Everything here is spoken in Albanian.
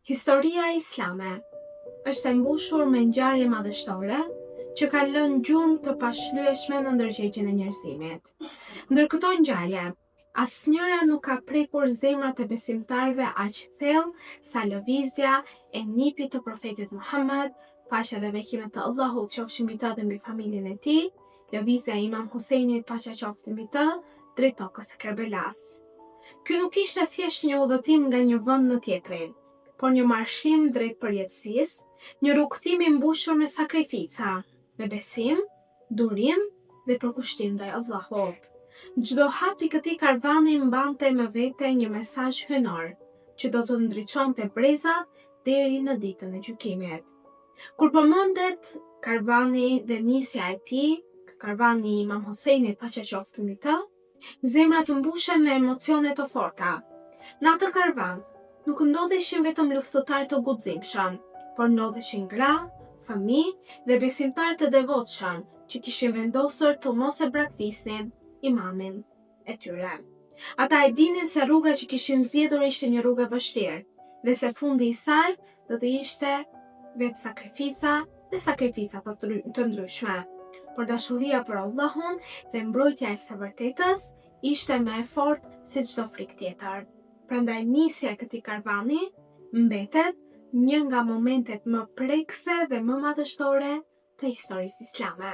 Historia islame është e mbushur me ngjarje madhështore që kanë lënë gjurmë të pashlyeshme në ndërgjegjjen e njerëzimit. Ndër këto ngjarje, asnjëra nuk ka prekur zemrat e besimtarëve aq thellë sa lëvizja e nipit të profetit Muhammed, paqja dhe bekimet të Allahut qofshin mbi të dhe mbi familjen e tij, lëvizja e Imam Husajnit paqja qoftë mbi të, drejt tokës së Kerbelas. Ky nuk ishte thjesht një udhëtim nga një vend në tjetrin, por një marshim drejt përjetësisë, një rrugëtim i mbushur me sakrifica, me besim, durim dhe përkushtim ndaj Allahut. Çdo hap i këtij karvani mbante me vete një mesazh hynor, që do të ndriçonte brezat deri në ditën e gjykimit. Kur përmendet karvani dhe nisja e tij, karvani i Imam Husajnit paqja qoftë mbi të, zemrat mbushen me emocione të forta. Në atë karvan nuk ndodheshin vetëm luftëtar të guximshëm, por ndodheshin gra, fëmijë dhe besimtarë të devotshëm që kishin vendosur të mos e braktisnin imamin e tyre. Ata e dinin se rruga që kishin zgjedhur ishte një rrugë e vështirë dhe se fundi i saj do të ishte vetë sakrifica dhe sakrifica të ndryshme. Por dashuria për Allahun dhe mbrojtja e së vërtetës ishte më e fortë se çdo frikë tjetër. Prandaj nisja e këtij karvani mbetet një nga momentet më prekëse dhe më madhështore të historisë islame.